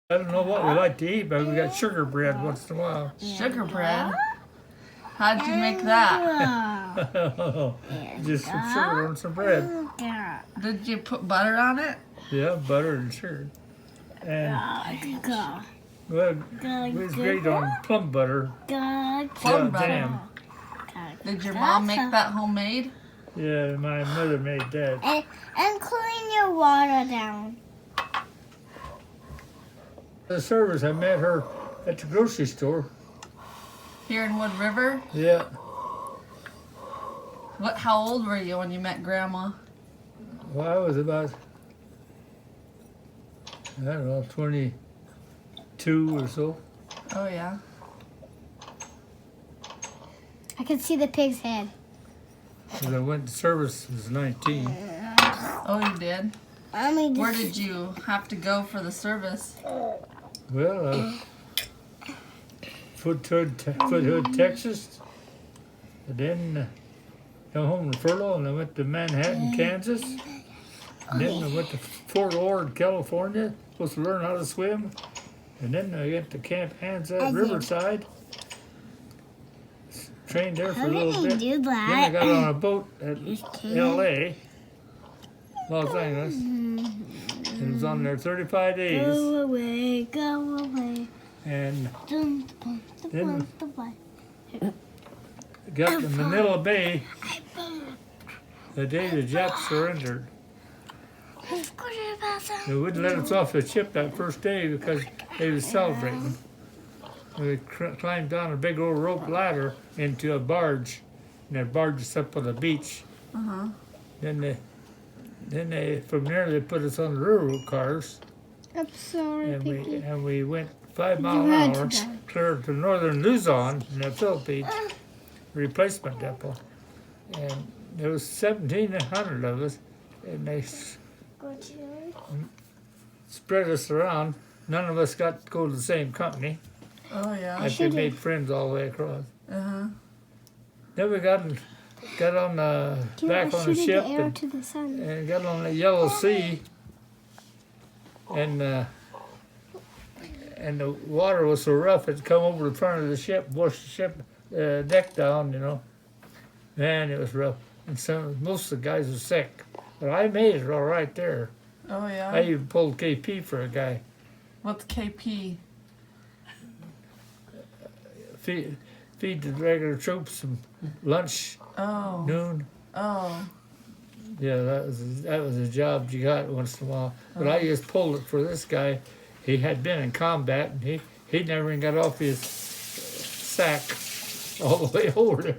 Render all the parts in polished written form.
I don't know what we like to eat, but we got sugar bread once in a while. Sugar bread? How'd you make that? Just some sugar on some bread. Did you put butter on it? Yeah, butter and sugar. And well, it was great on plum butter. Plum butter. Jam. Did your mom make that homemade? Yeah, my mother made that. And clean your water down. The service, I met her at the grocery store. Here in Wood River? Yeah. How old were you when you met Grandma? Well, I was about, I don't know, 22 or so. Oh, yeah. I can see the pig's head. When I went to service, I was 19. Oh, you did? Where did you have to go for the service? Well, Foothood, Texas. And then come home to Furlough, and I went to Manhattan, Kansas. And then I went to Fort Ord, California, supposed to learn how to swim. And then I went to Camp Anza, Riverside. Trained there for a little bit. Then I got on a boat at L.A., Los Angeles. And was on there 35 days. Go away, go away. And then got to Manila Bay the day the Japs surrendered. They wouldn't let us off the ship that first day because they was celebrating. We climbed down a big old rope ladder into a barge, and that barge was up on the beach. Uh-huh. Then they from there they put us on the railroad cars, I'm sorry, and we went 5 miles an hour clear to northern Luzon in the Philippines replacement depot, and there was 1,700 of us, and they spread us around. None of us got to go to the same company. Oh, yeah. Like they made friends all the way across. Uh-huh. Then we got on back on the ship and got on the Yellow Sea, and the water was so rough it'd come over the front of the ship, wash the ship deck down, you know. Man, it was rough, and most of the guys were sick, but I made it all right there. Oh, yeah? I even pulled KP for a guy. What's KP? Feed the regular troops some lunch, noon. Oh. Yeah, that was a job you got once in a while. But I just pulled it for this guy. He had been in combat, and he never even got off his sack all the way over there.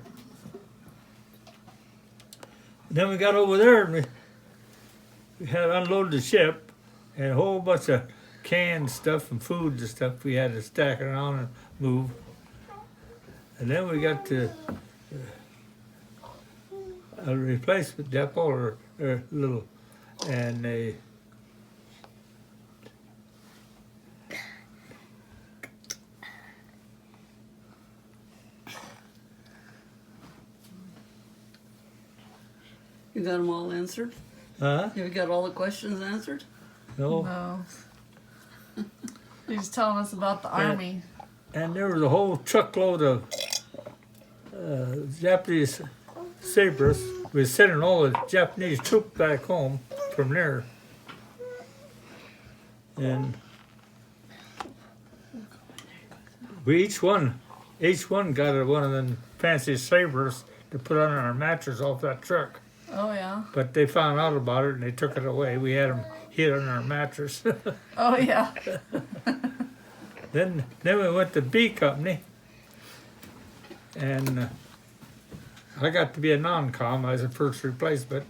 Then we got over there, and we had unloaded the ship, and a whole bunch of canned stuff and food and stuff we had to stack around and move. And then we got to a replacement depot or little, and they You got them all answered? huh? You got all the questions answered? No. No. He's telling us about the Army. And there was a whole truckload of Japanese sabers. We were sending all the Japanese troops back home from there. And we each one got one of them fancy sabers to put on our mattress off that truck. Oh, yeah? But they found out about it and they took it away. We had them hid on our mattress. Oh, yeah. Then we went to B Company, and I got to be a non-com. I was a first replacement,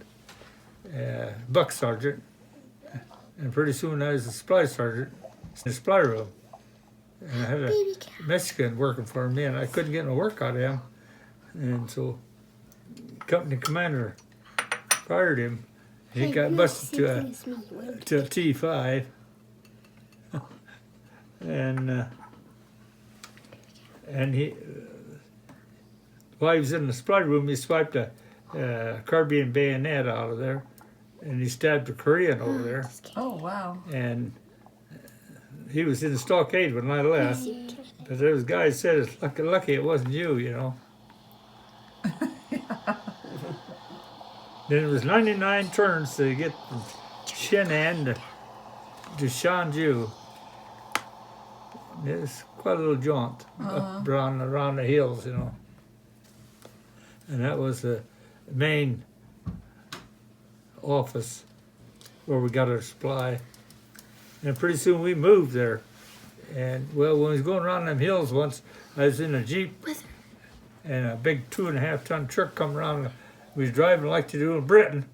buck sergeant, and pretty soon I was a supply sergeant in the supply room. And I had a Mexican working for me, and I couldn't get no work out of him, and so company commander fired him. He got busted to a T5. And he, while he was in the supply room, he swiped a carbine bayonet out of there, and he stabbed a Korean over there. Oh, wow. And he was in the stockade when I left. But those guys said it's lucky it wasn't you, you know. Then it was 99 turns to get from Shannon to Shanju. It's quite a little jaunt up around the hills, you know. And that was the main office where we got our supply. And pretty soon we moved there. And well, when we was going around them hills once, I was in a Jeep and a big 2.5-ton truck come around. We was driving like to do in Britain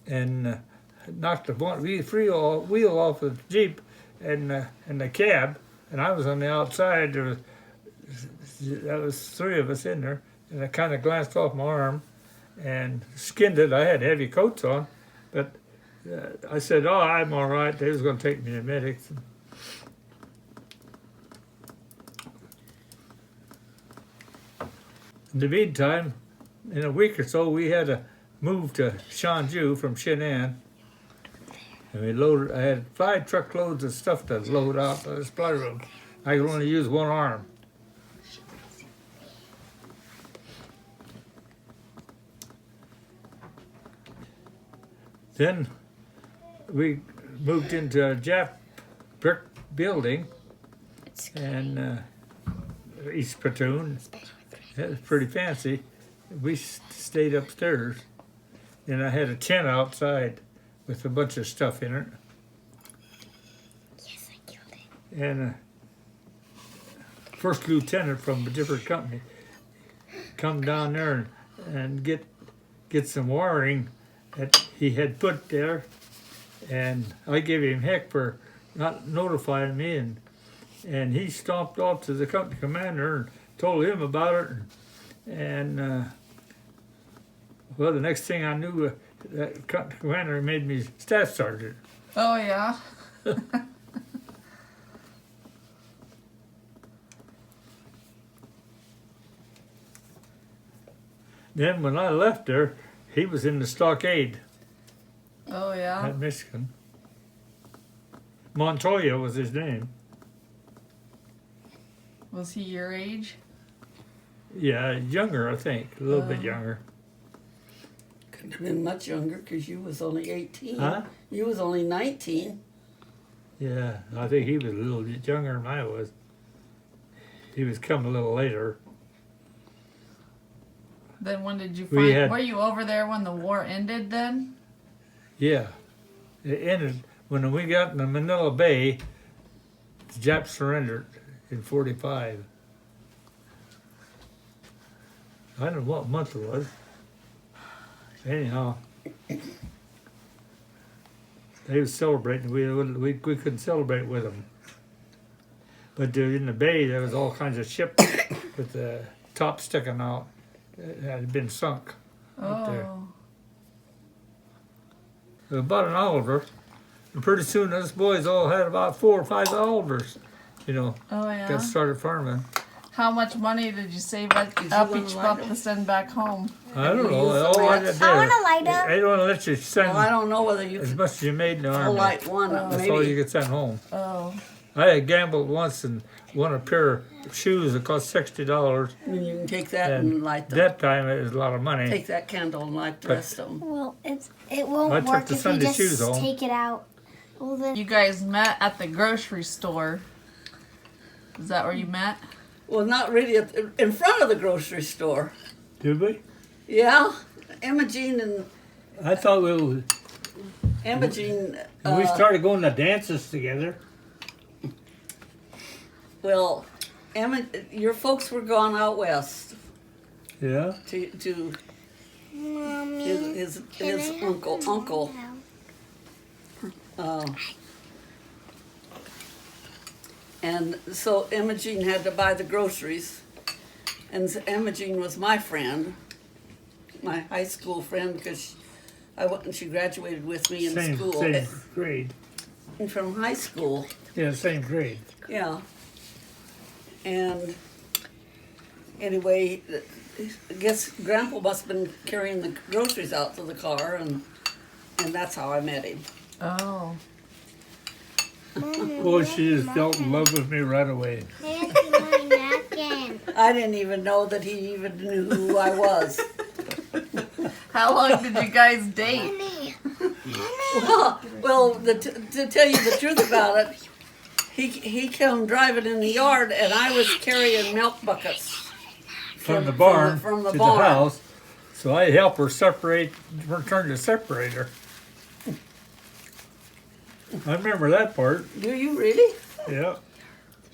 and knocked the wheel off the Jeep and the cab. And I was on the outside. That was 3 of us in there. And I kind of glanced off my arm and skinned it. I had heavy coats on, but I said, "Oh, I'm all right." They was going to take me to medics. In the meantime, in a week or so, we had to move to Shanju from Shinan. And I had 5 truckloads of stuff to load out of the supply room. I could only use one arm. Then we moved into a Jap brick building and East Platoon. It was pretty fancy. We stayed upstairs, and I had a tent outside with a bunch of stuff in it. Yes, I killed it. And first lieutenant from a different company come down there and get some wiring that he had put there, and I gave him heck for not notifying me, and he stomped off to the company commander and told him about it, and well, the next thing I knew, that company commander made me staff sergeant. Oh, yeah. Then when I left there, he was in the stockade Oh, yeah. at Michigan. Montoya was his name. Was he your age? Yeah, younger, I think, a little bit younger. Couldn't have been much younger because you was only 18. Huh? You was only 19. Yeah, I think he was a little bit younger than I was. He was coming a little later. Then when did you We find? had- Were you over there when the war ended then? Yeah, it ended when we got in the Manila Bay. The Japs surrendered in '45. I don't know what month it was. Anyhow, they was celebrating. We couldn't celebrate with them. But in the bay, there was all kinds of ships with the top sticking out. It had been sunk up there. Oh. It was about an Oliver. And pretty soon, us boys all had about 4 or 5 Olivers. You know, Oh, yeah. got started farming. How much money did you save up Did you wanna each light buck them? to send back home? I don't we know. use the All I lights? did, I want to light up. they don't let you send Well, I don't know whether you as could much as you made in the I'll army. light one up. That's all you Maybe. could send home. Oh. I had gambled once and won a pair of shoes that cost $60. And you can take that and light them. That time it was a lot of money. Take that candle and light the But- rest of them. Well, it won't I took work the if Sunday we just shoes home. take it out. Well, then You guys met at the grocery store. Is that where you met? Well, not really in front of the grocery store. Did we? Yeah, Imogene and I thought we started going to dances together. well, your folks were gone out west Yeah. to Mommy, his can I have uncle. now? And so Imogene had to buy the groceries, and Imogene was my friend, my high school friend, because she graduated with me in Same school grade. and from high school. Yeah, same grade. Yeah. And anyway, I guess Grandpa must have been carrying the groceries out to the car, and that's how I met him. Oh. Well, she just fell in love with me right away. Here's my napkin. I didn't even know that he even knew who I was. How long did you guys date? Mommy. Well, to tell you the truth about it, he came driving in the yard, and I was carrying milk buckets From the barn from the to barn. the house. So I helped her turn the separator. I remember that part. Do you really? Yeah.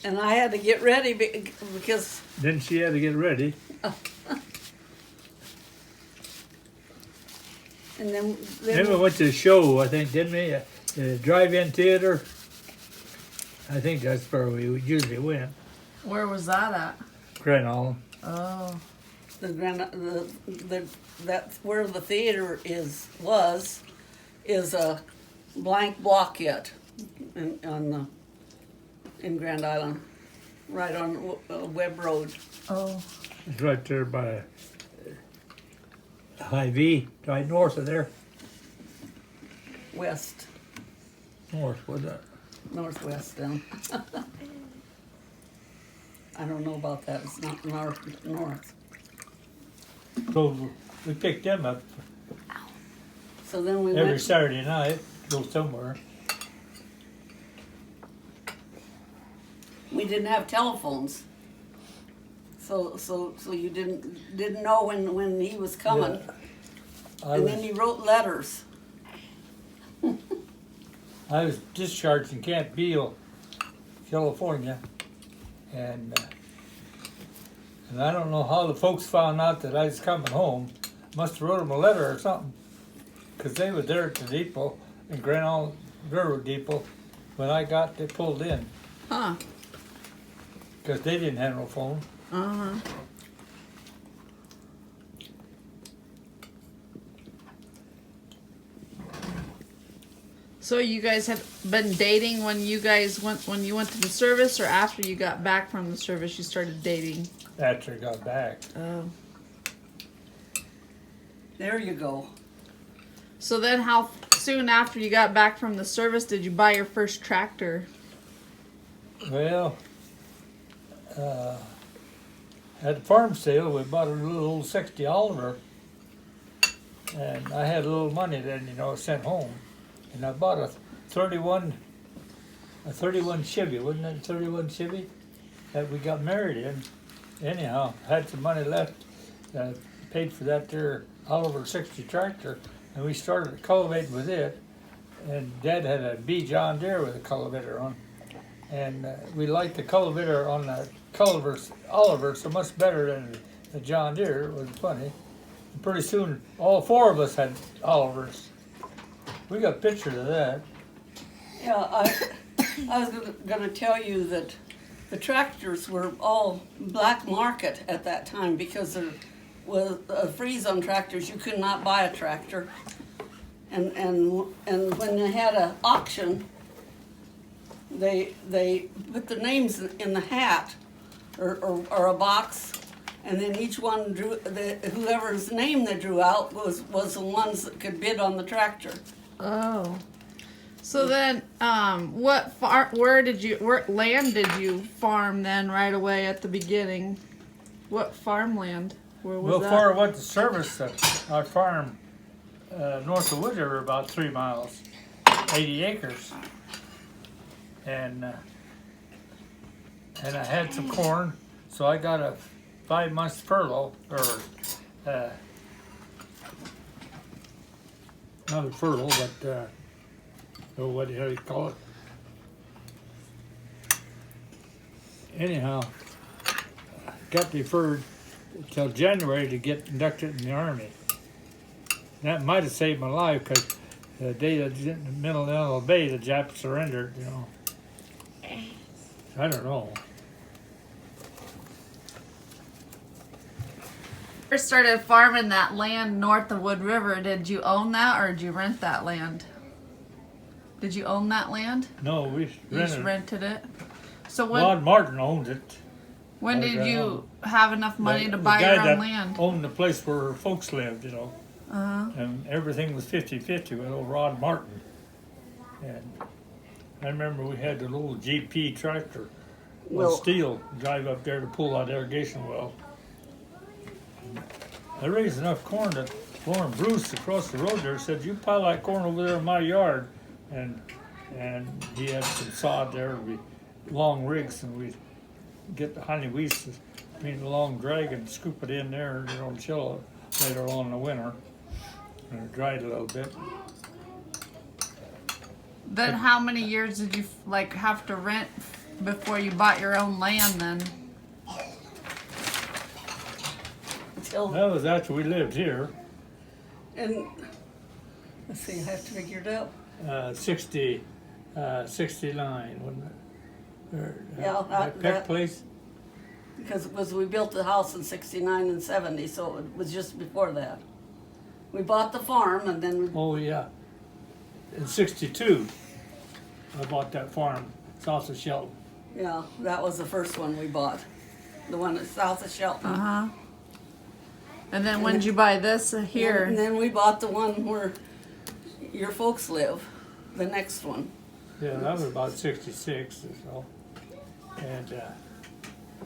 And I had to get ready because Then she had to get ready. and then Then we went to the show, I think, didn't we? The drive-in theater. I think that's where we usually went. Where was that at? Grand Island. Oh. that's where the theater is a blank block yet in Grand Island, right on Webb Road. Oh. It's right there by High V, right north of there. West, North, was that? northwest then. I don't know about that. It's not north. So we picked them up So then we every went. Saturday night, go somewhere. We didn't have telephones. So you didn't know when he was coming. I And was, then he wrote letters. I was discharged in Camp Beale, California, and I don't know how the folks found out that I was coming home. Must have wrote them a letter or something, because they were there at the depot, in Grand Island Railroad Depot, when I got pulled in, Huh. because they didn't have no phone. Uh-huh. So you guys had been dating when you went to the service, or after you got back from the service you started dating? After I got back. Oh. There you go. So then how soon after you got back from the service did you buy your first tractor? Well, at the farm sale, we bought a little old 60 Oliver, and I had a little money then, sent home, and I bought a 31 Chevy, wasn't it a 31 Chevy that we got married in? Anyhow, had some money left, paid for that there Oliver 60 tractor, and we started cultivating with it, and Dad had a B John Deere with a cultivator on. And we liked the cultivator on the Oliver so much better than the John Deere. It was funny. And pretty soon, all four of us had Olivers. We got pictures of that. Yeah, I was going to tell you that the tractors were all black market at that time because there was a freeze on tractors. You could not buy a tractor, and when they had an auction, they put the names in the hat or a box, and then each one drew whoever's name they drew out was the ones that could bid on the tractor. Oh. So then, what land did you farm then right away at the beginning? What farmland? Where was that? Before I went to service, our farm north of Wood River, about 3 miles, 80 acres. And I had some corn, so I got a 5 months furlough, or not a furlough, but what do you call it? Anyhow, got deferred till January to get inducted in the Army. That might have saved my life, because the day that in the middle of the Bay, the Japs surrendered, I don't know. First started farming that land north of Wood River. Did you own that, or did you rent that land? Did you own that land? No, we You just rented. rented it. So Rod Martin owned it. when I did don't you know. have enough money to The buy guy your that own land? owned the place where folks lived, Uh-huh. and everything was 50-50 with old Rod Martin. And I remember we had the little GP tractor Well- with steel drive up there to pull out irrigation well. I raised enough corn that Lauren Bruce across the road there said, "You pile that corn over there in my yard," and he had some sod there, we long rigs, and we'd get the honey weeds, I mean the long drag, and scoop it in there, you know, chill it later on in the winter, and it dried a little bit. Then how many years did you like have to rent before you bought your own land then? Until, That was after we lived here. and, let's see, I have to figure it out. 69, wasn't it? Or, Yeah, Peck that- Place? Because we built the house in 69 and 70, so it was just before that. We bought the farm and then we, Oh, yeah. In 62, I bought that farm south of Shelton. yeah, that was the first one we bought. The one that's south of Shelton. Uh-huh. And then when did you buy this And here? then we bought the one where your folks live, the next one. Yeah, that was about 66 or so. And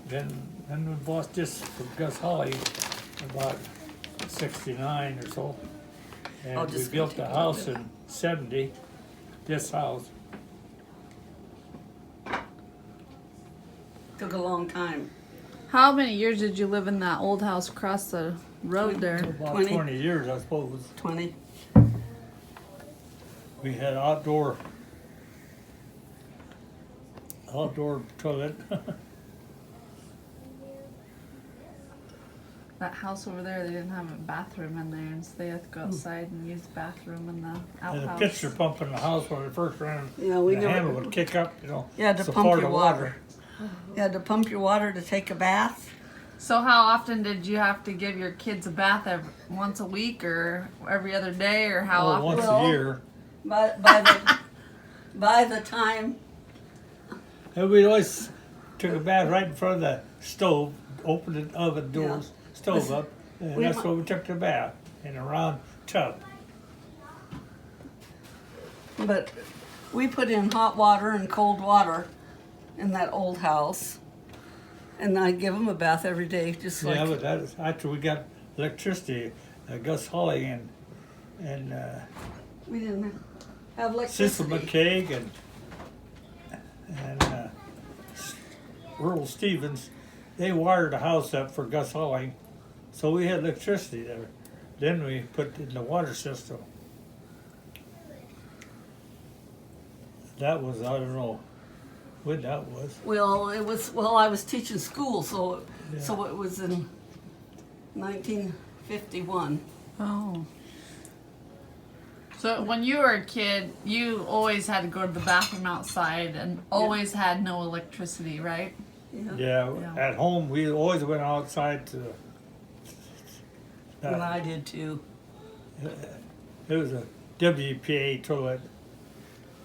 then we bought this from Gus Holly about 69 or so. I'll And we just built the continue house with in 70, this house. Took a long time. How many years did you live in that old house across the road there? About 20. 20 years, I suppose. 20. We had outdoor toilet. That house over there, they didn't have a bathroom in there, and so they had to go outside and use the bathroom in the And a outhouse. pitcher pump in the house when we first ran. Yeah, we the never- handle would kick up, you know. You had to so pump far your the water. You had to pump your water to take a bath. So how often did you have to give your kids a bath? Once a week or every other day, or how Oh, often? once Well- a year. By the time, And we always took a bath right in front of the stove, opened the oven doors, stove up, and We that's mu- where we took the bath, in a round tub. but we put in hot water and cold water in that old house. And I'd give them a bath every day, just like. Yeah, but that is after we got electricity. Gus Holly and We didn't have Cecil electricity. McCaig and Earl Stevens, they wired the house up for Gus Holly, so we had electricity there. Then we put in the water system. That was, I don't know when that was. Well, I was teaching school, so Yeah. it was in 1951. Oh. So when you were a kid, you always had to go to the bathroom outside and always had no electricity, right? Yeah. Yeah, Yeah. at home we always went outside to. And I did too. It was a WPA toilet,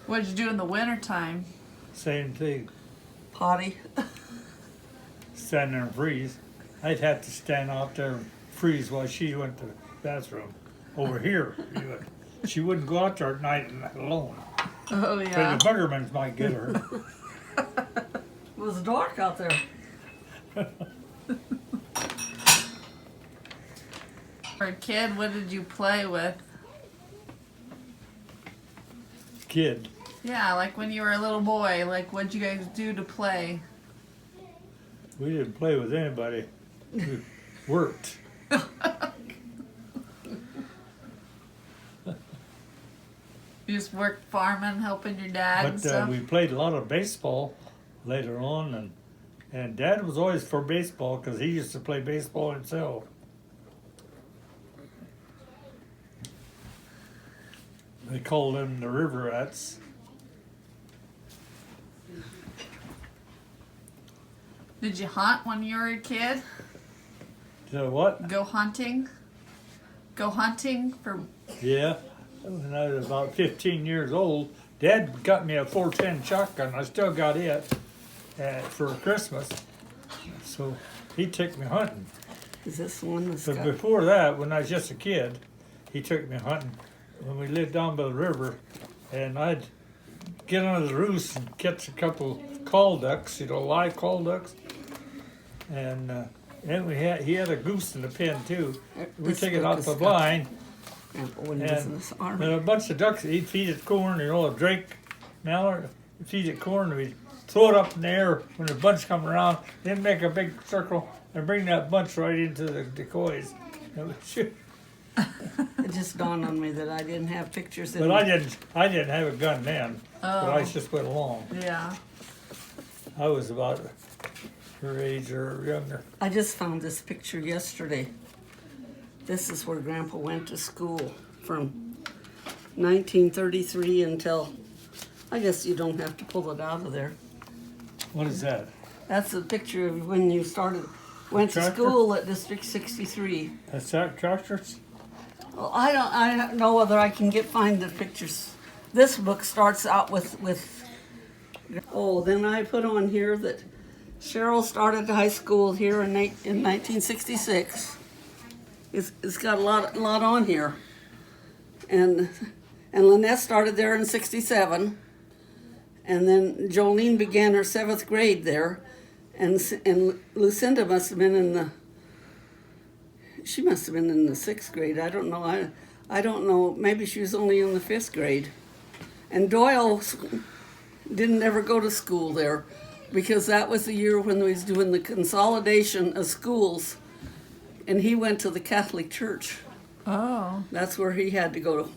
What did you do in the wintertime? same thing. Potty. Stand there and freeze. I'd have to stand out there and freeze while she went to the bathroom. Over here, she wouldn't go out there at night alone. Oh But yeah. the buggermans might get her. It was dark out there. For a kid, what did you play with? Kid. Yeah, like when you were a little boy, like what'd you guys do to play? We didn't play with anybody. We worked. You just worked farming, helping your dad and But stuff? we played a lot of baseball later on, and Dad was always for baseball because he used to play baseball himself. They called them the River Rats. Did you hunt when you were a kid? So what? Go hunting? Go hunting for... Yeah. When I was about 15 years old, Dad got me a 410 shotgun. I still got it for Christmas. So he took me hunting. Is this the one that's But got? before that, when I was just a kid, he took me hunting when we lived down by the river, and I'd get under the roost and catch a couple call ducks, live call ducks. And then he had a goose in the pen too. We This take it book out is the got blind, Grandpa when he was in and this army. a bunch of ducks. He'd feed it corn, a drake mallard. He'd feed it corn, and we'd throw it up in the air when the bunch come around. Then make a big circle and bring that bunch right into the decoys. And we'd shoot. It just dawned on me that I didn't have pictures in But I didn't have a gun then. But I just went along. Yeah. I was about her age or younger. I just found this picture yesterday. This is where Grandpa went to school from 1933 until, I guess you don't have to pull it out of there. What is that? That's a picture of when you went to Tractor? school at District 63. That's that tractors? Well, I don't know whether I can find the pictures. This book starts out with oh, then I put on here that Cheryl started high school here in 1966. It's got a lot on here. And Lynette started there in 67. And then Jolene began her 7th grade there. And Lucinda must have been in the 6th grade. I don't know. I don't know. Maybe she was only in the 5th grade. And Doyle didn't ever go to school there because that was the year when we was doing the consolidation of schools, and he went to the Catholic Church. Oh. That's where he had to go to.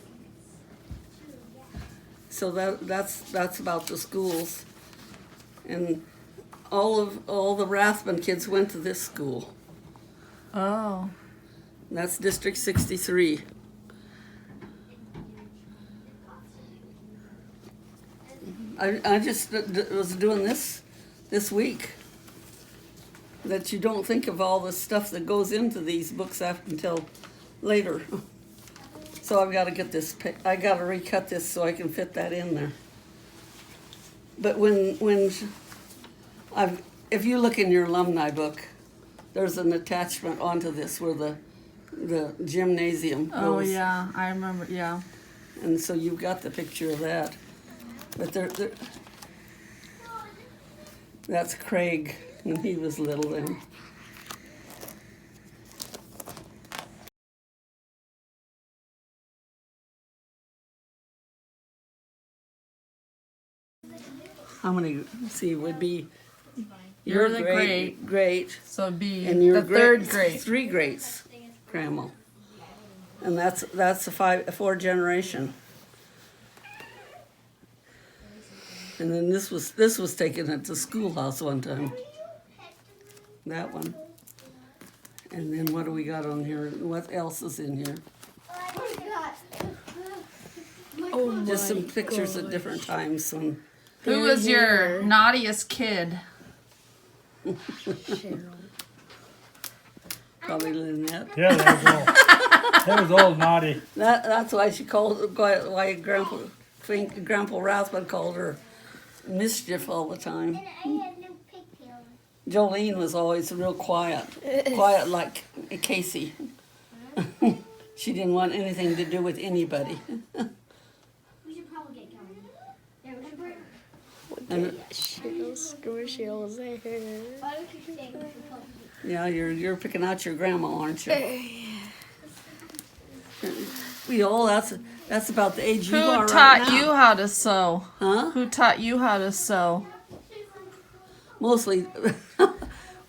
So that's about the schools, and all the Rathman kids went to this school. Oh. That's District 63. I just was doing this week. That you don't think of all the stuff that goes into these books until later. So I've got to get this. I got to recut this so I can fit that in there. But if you look in your alumni book, there's an attachment onto this where the gymnasium goes. Oh yeah, I remember. Yeah. And so you've got the picture of that. But that's Craig when he was little then. How many, see, would be You're the great, So it'd be and your the third grade. 3 greats, Grandma. And that's a 4 generation. And then this was taken at the schoolhouse one time. That one. And then what do we got on here? What else is in here? Oh, Just some pictures at different times. Who was your naughtiest kid? Probably Lynette. Yeah, that was all naughty. That's why why Grandpa Rathman called her mischief all the time. Jolene was always real quiet like Casey. She didn't want anything to do with anybody. We should probably get going. Yeah, we should break. And, yeah, you're picking out your grandma, aren't you? That's about the age you are Who right taught now. you how to sew? Huh? Who taught you how to sew? Mostly,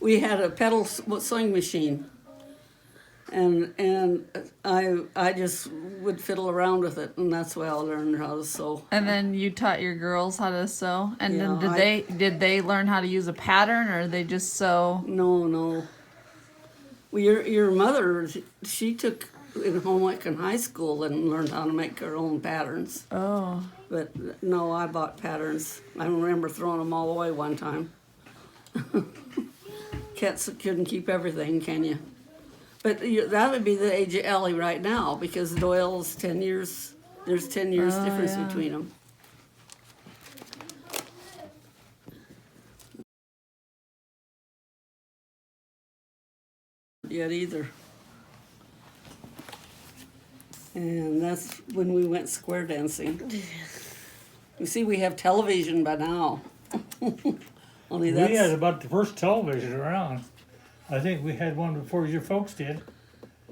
we had a pedal sewing machine, and I just would fiddle around with it, and that's why I learned how to sew. And then you taught your girls how to sew. And Yeah, then did they learn how to use a pattern, or they just sew? No. Well, your mother, she took in home ec in high school and learned how to make her own patterns. Oh. But no, I bought patterns. I remember throwing them all away one time. Cats couldn't keep everything, can you? But that would be the age of Ellie right now because Doyle's 10 years. There's 10 years difference yeah. between them. Yet either. And that's when we went square dancing. You see, we have television by now. Only We had that's, about the first television around. I think we had one before your folks did.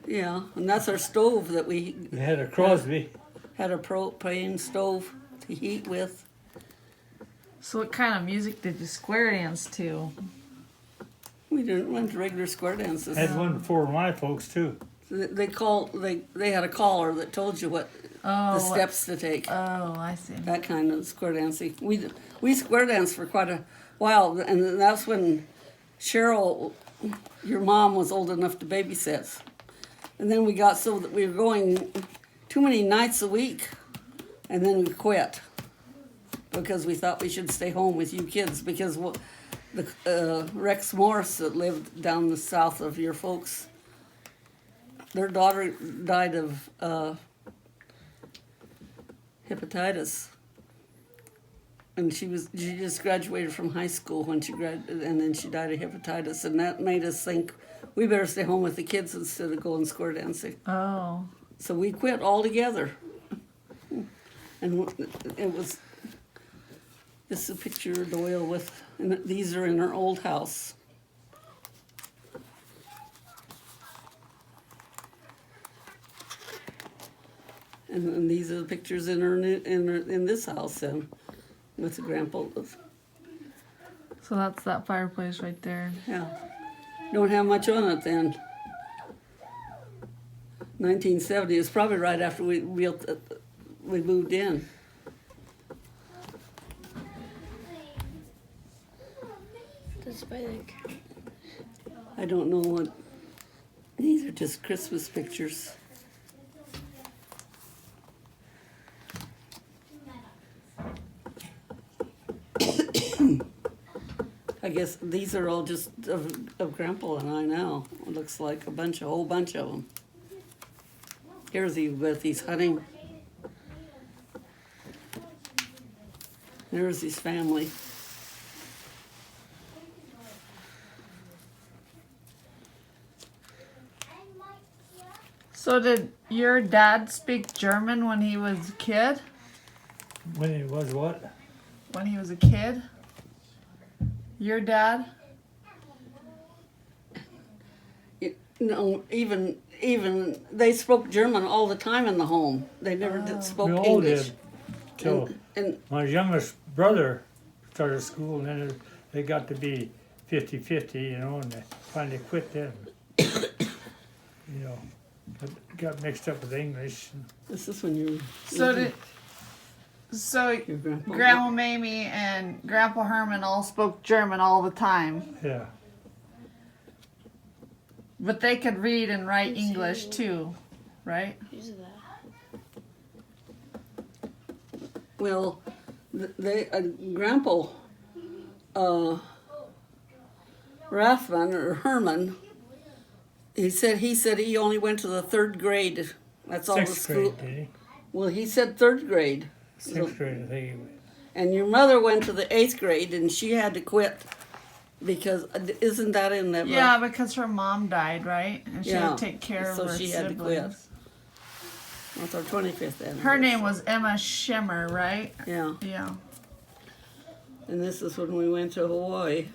yeah, and that's our stove that we We had a Crosby. had a propane stove to heat with. So what kind of music did you square dance to? We didn't went to regular square dances. Had one before my folks too. They had a caller that told you what Oh, the steps to take. Oh, I see. That kind of square dancing. We square danced for quite a while, and that's when Cheryl, your mom, was old enough to babysit. And then we got so that we were going too many nights a week, and then we quit because we thought we should stay home with you kids because the Rex Morris that lived down the south of your folks, their daughter died of hepatitis, and she just graduated from high school when she graduated, and then she died of hepatitis, and that made us think we better stay home with the kids instead of going square dancing. Oh. So we quit altogether, and it was. This is a picture of Doyle with, and these are in her old house. And these are the pictures in this house and with the grandpa. So that's that fireplace right there. Yeah. Don't have much on it then. 1970 is probably right after we moved in. That's by like. I don't know what. These are just Christmas pictures. I guess these are all just of Grandpa and I now. It looks like a whole bunch of them. Here's he with he's hunting. There's his family. So did your dad speak German when he was a kid? When it was what? When he was a kid? Your dad? No, even they spoke German all the time in the home. They never spoke We all English. did. Till And my youngest brother started school, and then they got to be 50-50, you know, and they finally quit then. You know, got mixed up with English. this is when you. So Your grandpa. Grandma Mamie and Grandpa Herman all spoke German all the time. Yeah. But they could read and write English too, right? Who's that? Well, they Grandpa Rathman or Herman. He said he only went to the 3rd grade. That's all the Sixth school. grade, did he? Well, he said 3rd grade. Sixth grade, I think he went. And your mother went to the 8th grade, and she had to quit because isn't that in that? Yeah, because her mom died, right? And she Yeah, had to take care of so her she siblings. had to quit. That's our 25th anniversary. Her name was Emma Schimmer, right? Yeah, Yeah. and this is when we went to Hawaii.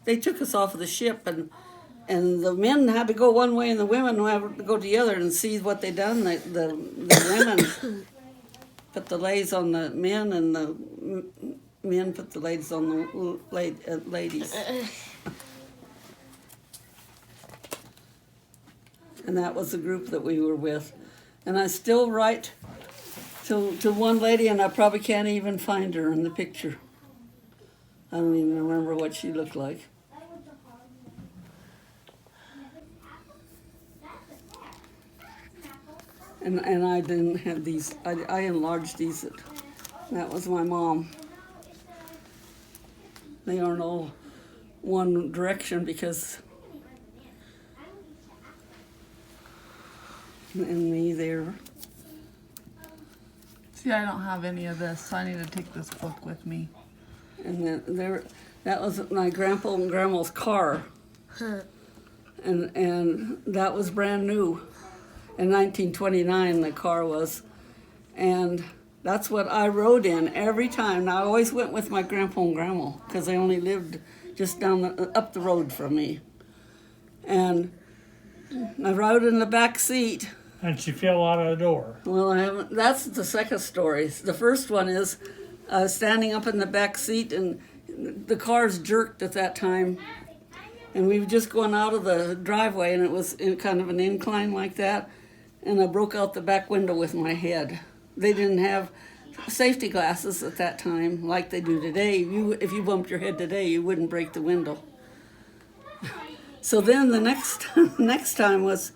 They took us off of the ship, and the men had to go one way, and the women had to go the other, and see what they done. The women put the lays on the men, and the men put the lays on the ladies. And that was the group that we were with. And I still write to one lady, and I probably can't even find her in the picture. I don't even remember what she looked like. And I didn't have these, I enlarged these. That was my mom. They aren't all one direction because, and me there. See, I don't have any of this, so I need to take this book with me. And then that was my grandpa and grandma's car. And that was brand new. In 1929, the car was. And that's what I rode in every time. Now, I always went with my grandpa and grandma because they only lived just up the road from me. And I rode in the back seat. And she fell out of the door. Well, I haven't. That's the second story. The first one is standing up in the back seat, and the cars jerked at that time. And we were just going out of the driveway, and it was in kind of an incline like that. And I broke out the back window with my head. They didn't have safety glasses at that time like they do today. If you bumped your head today, you wouldn't break the window. So then the next time was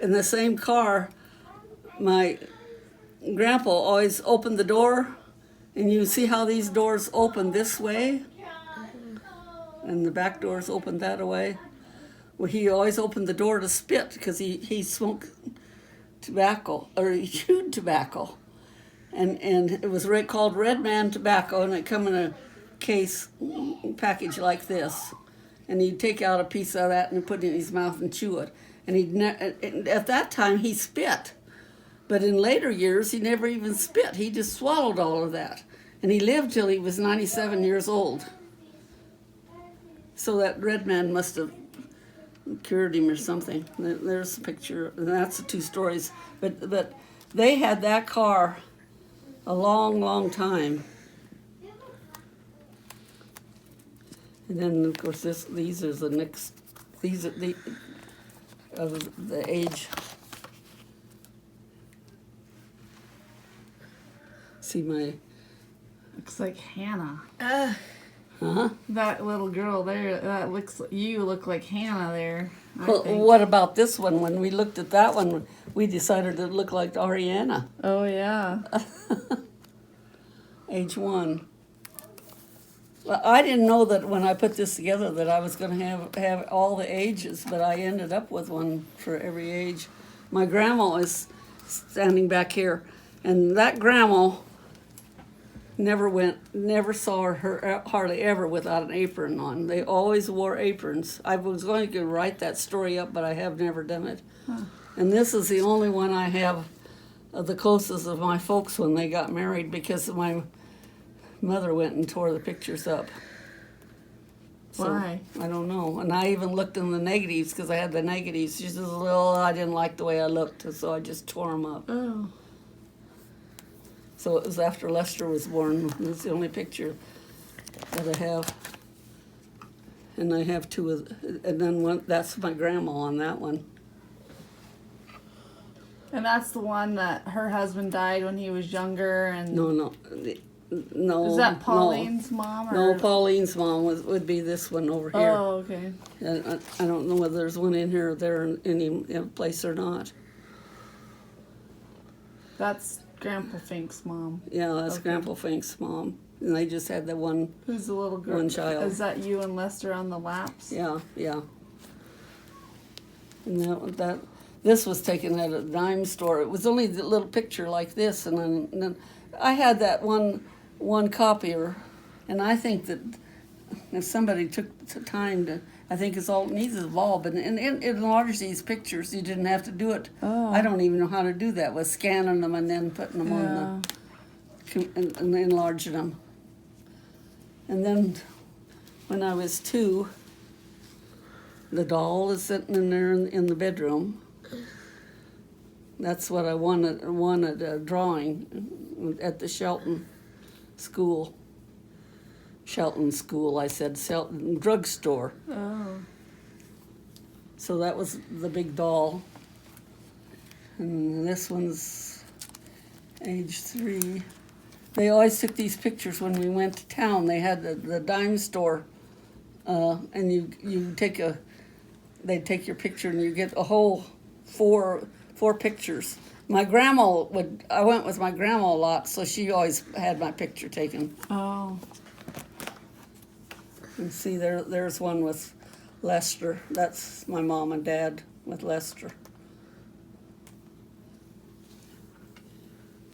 in the same car. My grandpa always opened the door, and you see how these doors open this way, and the back doors open that way. Well, he always opened the door to spit because he smoked tobacco, or he chewed tobacco, and it was called Red Man tobacco, and it come in a package like this, and he'd take out a piece of that and put it in his mouth and chew it. And at that time he spit, but in later years he never even spit. He just swallowed all of that, and he lived till he was 97 years old. So that Red Man must have cured him or something. There's a picture, and that's the two stories. But they had that car a long, long time. And then of course these are the next. These are the of the age. See my. Looks like Hannah. Huh? That little girl there, you look like Hannah there. I Well, think. what about this one? When we looked at that one, we decided it looked like Ariana, Oh yeah. age 1. Well, I didn't know that when I put this together that I was going to have all the ages, but I ended up with one for every age. My grandma is standing back here, and that grandma never saw her hardly ever without an apron on. They always wore aprons. I was going to write that story up, but I have never done it. And this is the only one I have of the closest of my folks when they got married, because my mother went and tore the pictures up. So, Why? I don't know. And I even looked in the negatives because I had the negatives. She says, well, I didn't like the way I looked, so I just tore them up. Oh. So it was after Lester was born. It's the only picture that I have. And I have two of, and then one, that's my grandma on that one. And that's the one that her husband died when he was younger, and No. is that Pauline's mom? Or? No, Pauline's mom would be this one over here. Oh, okay. And I don't know whether there's one in here or there in any place or not. That's Grandpa Fink's mom. Yeah, that's Okay. Grandpa Fink's mom. And they just had the one. Who's the little girl? One child. Is that you and Lester on the laps? Yeah. And this was taken at a dime store. It was only the little picture like this, and then I had that one copier, and I think that if somebody took the time to, I think it's all it needs is a bulb, and it enlarged these pictures. You didn't have to do it. Oh. I don't even know how to do that, with scanning them and then putting them on the and enlarging them. And then when I was 2, the doll is sitting in there in the bedroom. That's what I wanted a drawing at the Shelton School. Shelton School, I said, Shelton drugstore. Oh. So that was the big doll. And this one's age 3. They always took these pictures when we went to town. They had the dime store, and they'd take your picture and you get a whole four pictures. I went with my grandma a lot, so she always had my picture taken. Oh. And see, there's one with Lester. That's my mom and dad with Lester.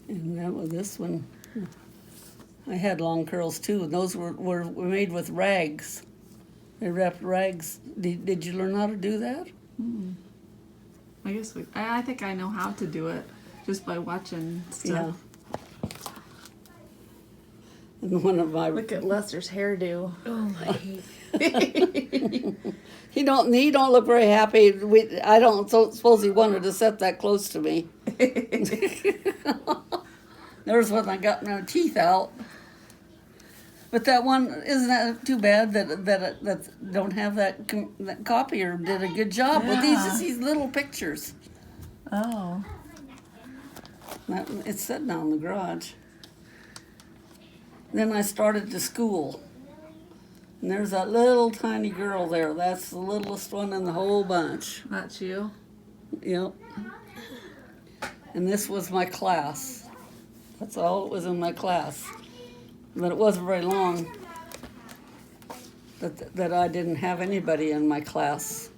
And that was this one. I had long curls too, and those were made with rags. They wrapped rags. Did you learn how to do that? Mm. I think I know how to do it just by watching Yeah. stuff. And one of my Look at Lester's hairdo. he don't look very happy. I don't suppose he wanted to sit that close to me. There's when I got my teeth out. But that one, isn't that too bad that don't have that copier did a good job with these little pictures. Oh. It's sitting out in the garage. Then I started to school. And there's that little tiny girl there. That's the littlest one in the whole bunch. That's you? Yep. And this was my class. That's all it was in my class. But it wasn't very long that I didn't have anybody in my class.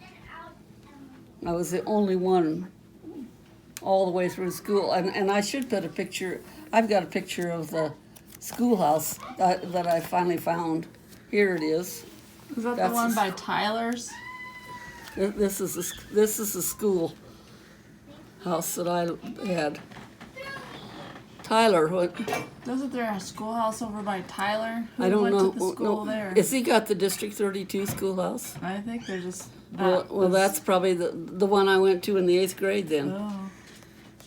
I was the only one all the way through school. And I should put a picture, I've got a picture of the schoolhouse that I finally found. Here it is. Is that That's the one a- by Tyler's? This is the school house that I had. Tyler, what? Isn't there a schoolhouse over by Tyler? Who I don't went know. to the school there? Has he got the District 32 schoolhouse? I think they're just. Well, that's probably the one I went to in the 8th grade then. Oh.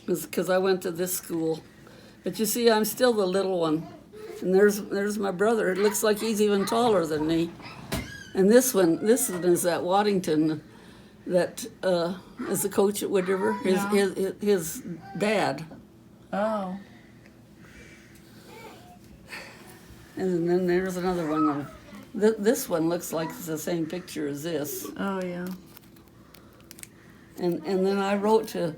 Because I went to this school. But you see, I'm still the little one. And there's my brother. It looks like he's even taller than me. And this one is at Waddington, that is the coach at Wood River. His dad. Oh. And then there's another one. This one looks like it's the same picture as this. Oh, yeah. And then I wrote to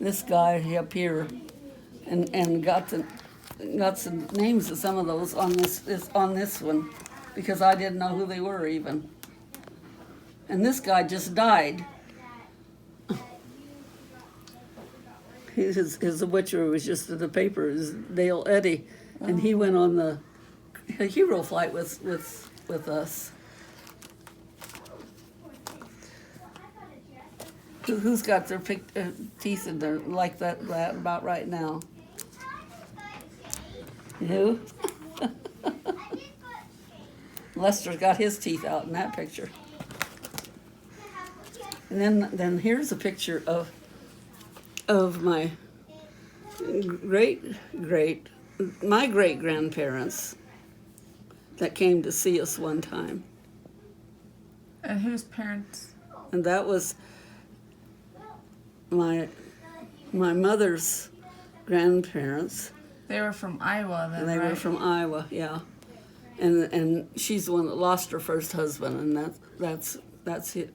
this guy up here, and got some names of some of those on this one, because I didn't know who they were even. And this guy just died. His obituary was just in the paper. It was Dale Eddy, and he went on the hero flight with us. Who's got their teeth in there like that about right now? Who? Lester's got his teeth out in that picture. And then here's a picture of my great grandparents that came to see us one time. And whose parents? And that was my mother's grandparents. They were from Iowa then, And they right? were from Iowa, yeah. And she's the one that lost her first husband, and that's his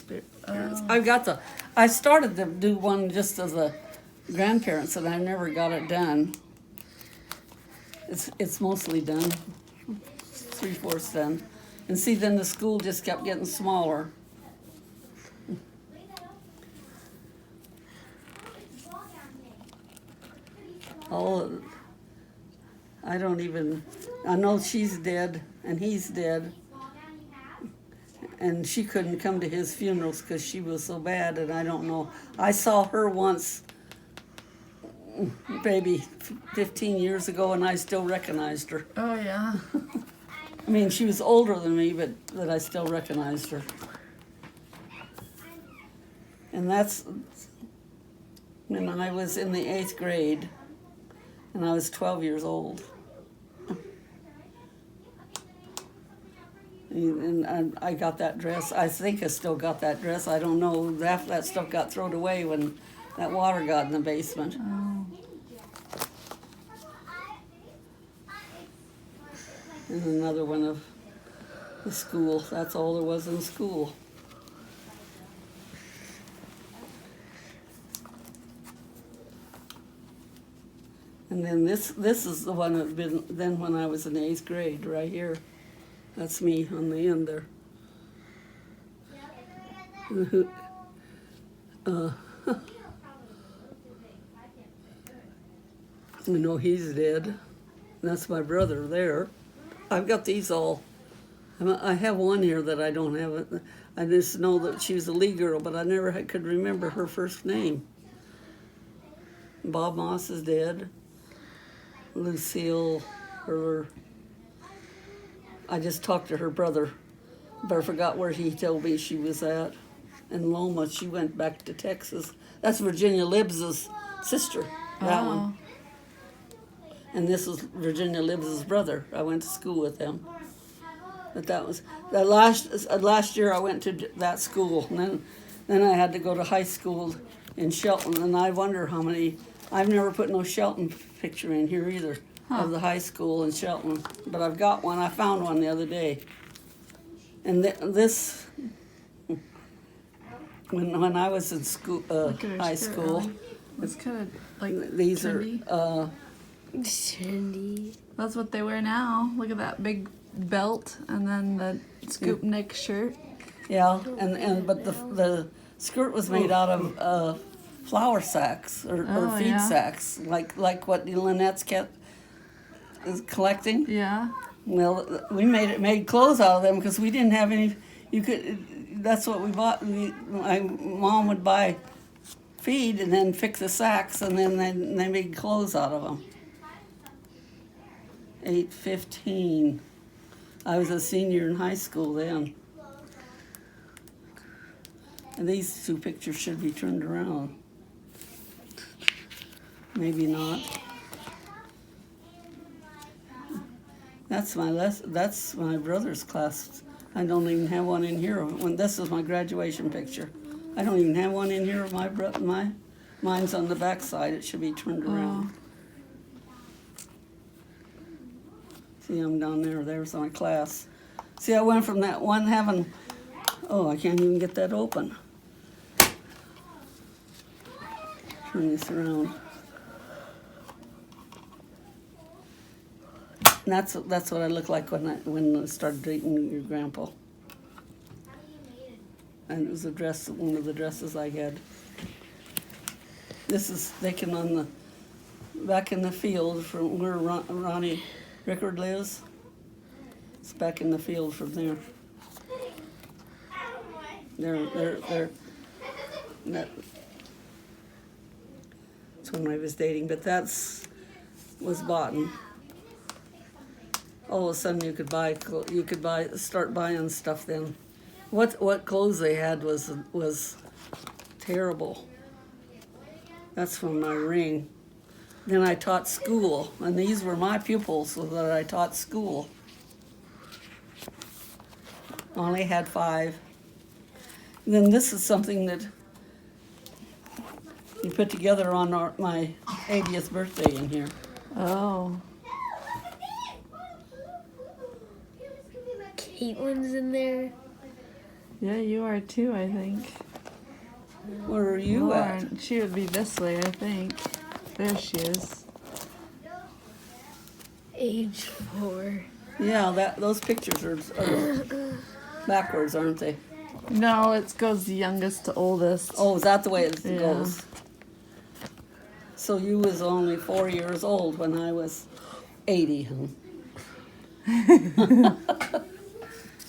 parents. Oh. I started to do one just as a grandparents, and I never got it done. It's mostly done, 3/4 done. And see, then the school just kept getting smaller. I know she's dead and he's dead, and she couldn't come to his funerals because she was so bad, and I don't know. I saw her once, maybe 15 years ago, and I still recognized her. Oh, yeah. I mean, she was older than me, but I still recognized her. And that's when I was in the 8th grade, and I was 12 years old. And I got that dress. I think I still got that dress. I don't know. Half that stuff got thrown away when that water got in the basement. Oh. And another one of the school. That's all there was in school. And then this is the one that been then when I was in 8th grade, right here. That's me on the end there. I know he's dead. That's my brother there. I've got these all. I have one here that I don't have. I just know that she was a Lee girl, but I never could remember her first name. Bob Moss is dead. Lucille, I just talked to her brother, but I forgot where he told me she was at. And Loma, she went back to Texas. That's Virginia Libbs's sister, that one. And this is Virginia Libbs's brother. I went to school with them. But that was the last year I went to that school, and then I had to go to high school in Shelton, and I wonder how many. I've never put no Shelton picture in here either of the high school in Shelton, but I've got one. I found one the other day, and this when I was in school, high school. It's kind of like These trendy. are Trendy. That's what they wear now. Look at that big belt and then the scoop neck shirt. yeah, but the skirt was made out of flour sacks or feed yeah. sacks, like what Lynette's is collecting. Yeah. Well, we made clothes out of them because we didn't have any. That's what we bought. My mom would buy feed and then fix the sacks, and then they made clothes out of them. 8:15. I was a senior in high school then. And these two pictures should be turned around. Maybe not. That's my brother's class. I don't even have one in here. When this is my graduation picture, I don't even have one in here of mine's on the back side. It should be turned around. See, I'm down there. There's my class. See, I went from that one having. Oh, I can't even get that open. Turn this around. And that's what I look like when I started dating your grandpa. And it was one of the dresses I had. This is taken back in the field from where Ronnie Rickard lives. It's back in the field from there. That's when I was dating, but was bought. All of a sudden you could start buying stuff then. What clothes they had was terrible. That's from my ring. Then I taught school, and these were my pupils so that I taught school. Only had 5. And then this is something that you put together on my 80th birthday in here. Oh. Caitlin's in there. Yeah, you are too, I think. Where are you at? Lauren, she would be this way, I think. There she is. Age 4. Yeah, those pictures are backwards, aren't they? No, it goes youngest to oldest. Oh, is that the way it Yeah. goes? So you was only 4 years old when I was 80, huh?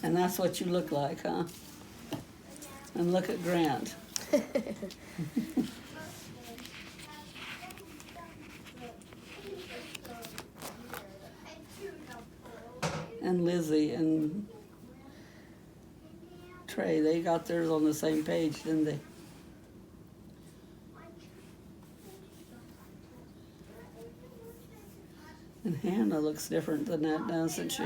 And that's what you look like, huh? And look at Grant. And Lizzie and Trey, they got theirs on the same page, didn't they? And Hannah looks different than that, doesn't she?